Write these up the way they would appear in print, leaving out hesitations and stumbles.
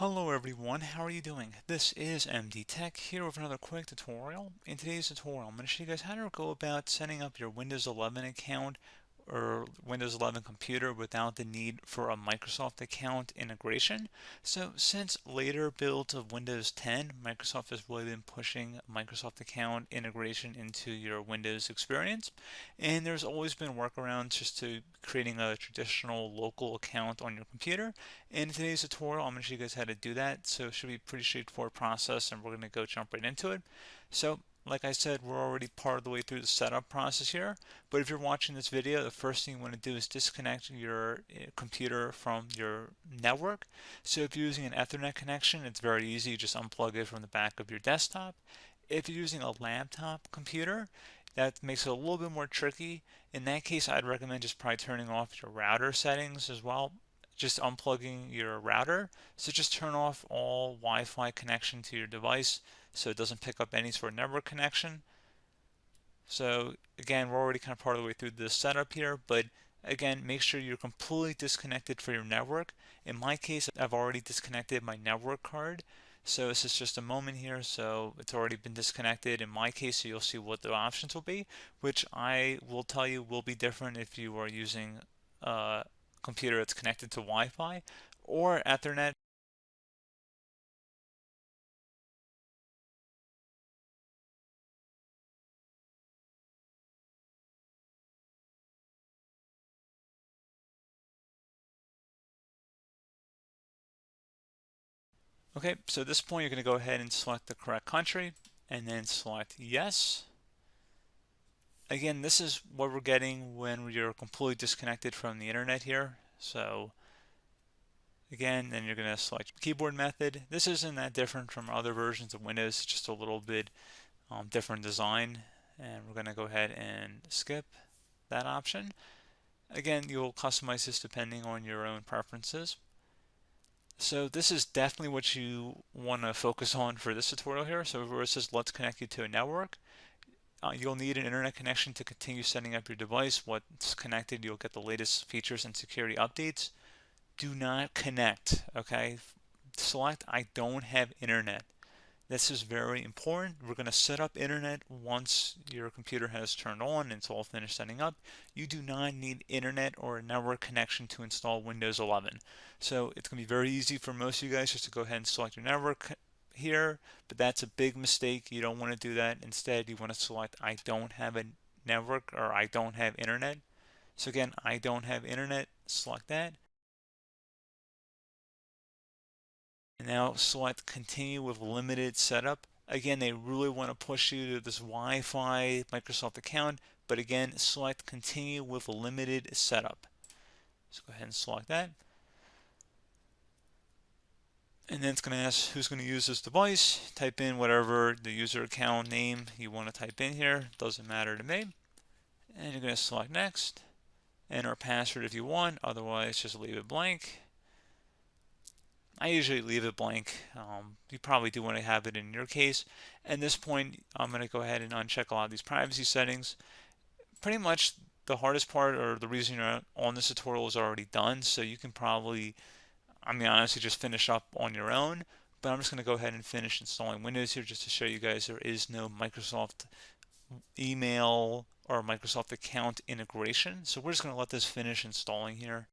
Hello everyone, how are you doing? This is MD Tech here with another quick tutorial. In today's tutorial, I'm going to show you guys how to go about setting up your Windows 11 account or Windows 11 computer without the need for a Microsoft account integration. So since later builds of Windows 10, Microsoft has really been pushing Microsoft account integration into your Windows experience. And there's always been workarounds just to creating a traditional local account on your computer. In today's tutorial, I'm going to show you guys how to do that. So it should be a pretty straightforward process and we're going to go jump right into it. So like I said, we're already part of the way through the setup process here. But if you're watching this video, the first thing you want to do is disconnect your computer from your network. So if you're using an Ethernet connection, it's very easy. You just unplug it from the back of your desktop. If you're using a laptop computer, that makes it a little bit more tricky. In that case, I'd recommend just probably turning off your router settings as well, just unplugging your router. So just turn off all Wi-Fi connection to your device so it doesn't pick up any sort of network connection. So again, we're already kind of part of the way through this setup here, but again, make sure you're completely disconnected from your network. In my case, I've already disconnected my network card. So this is just a moment here, so it's already been disconnected in my case, so you'll see what the options will be, which I will tell you will be different if you are using a computer that's connected to Wi-Fi or Ethernet. Okay, so at this point you're going to go ahead and select the correct country and then select yes. Again, this is what we're getting when you're completely disconnected from the internet here. So again, then you're going to select keyboard method. This isn't that different from other versions of Windows, it's just a little bit different design. And we're going to go ahead and skip that option. Again, you'll customize this depending on your own preferences. So this is definitely what you want to focus on for this tutorial here. So where it says let's connect you to a network, you'll need an internet connection to continue setting up your device. Once connected, you'll get the latest features and security updates. Do not connect, okay? Select I don't have internet. This is very important. We're going to set up internet once your computer has turned on and it's all finished setting up. You do not need internet or a network connection to install Windows 11. So it's going to be very easy for most of you guys just to go ahead and select your network here, but that's a big mistake. You don't want to do that. Instead, you want to select I don't have a network or I don't have internet. So again, I don't have internet, select that. And now select continue with limited setup. Again, they really want to push you to this Wi-Fi Microsoft account, but again, select continue with limited setup. So go ahead and select that. And then it's going to ask who's going to use this device. Type in whatever the user account name you want to type in here. Doesn't matter to me. And you're going to select next. Enter a password if you want, otherwise just leave it blank. I usually leave it blank. You probably do want to have it in your case. At this point, I'm going to go ahead and uncheck a lot of these privacy settings. Pretty much the hardest part or the reason you're on this tutorial is already done, so you can probably, I mean, honestly, just finish up on your own. But I'm just going to go ahead and finish installing Windows here just to show you guys there is no Microsoft email or Microsoft account integration. So we're just going to let this finish installing here.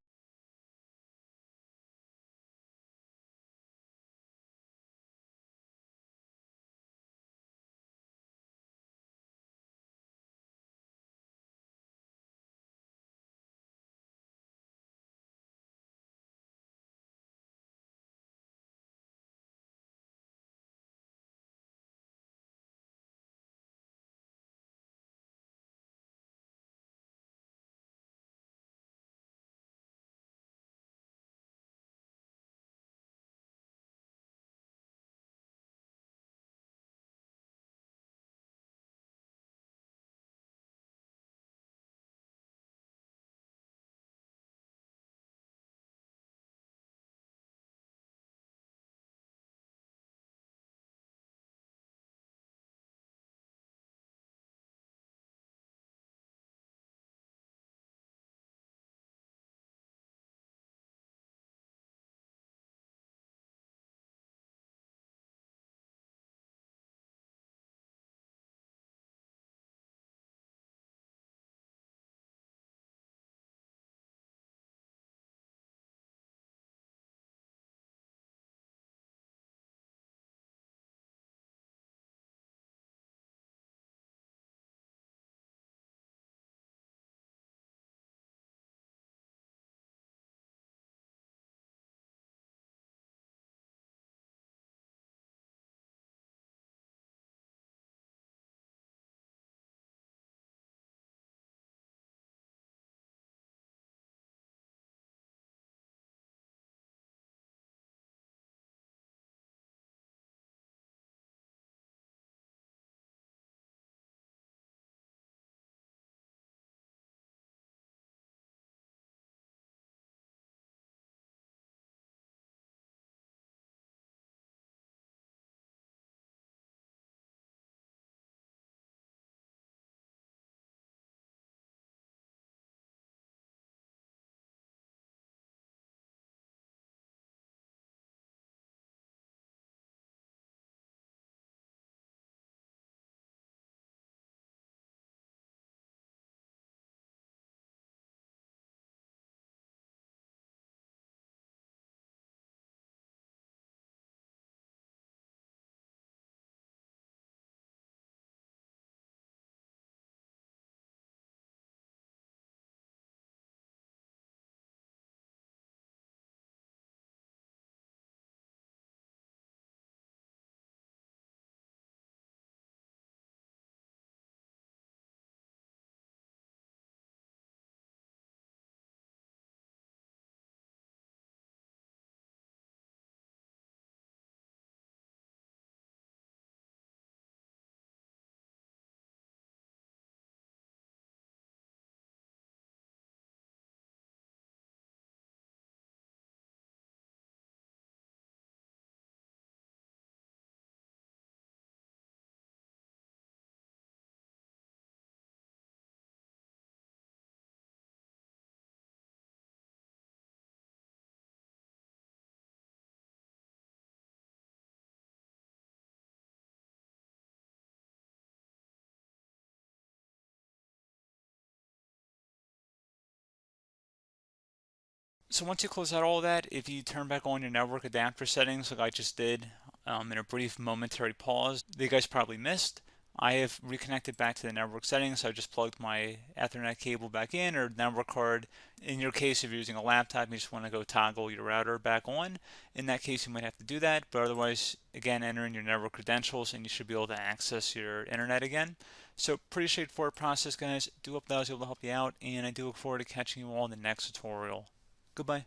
So once you close out all that, if you turn back on your network adapter settings like I just did in a brief momentary pause that you guys probably missed, I have reconnected back to the network settings. So I just plugged my Ethernet cable back in, or network card. In your case, if you're using a laptop, you just want to go toggle your router back on. In that case, you might have to do that, but otherwise, again, enter in your network credentials and you should be able to access your internet again. So pretty straightforward process, guys. Do hope that was able to help you out, and I do look forward to catching you all in the next tutorial. Goodbye.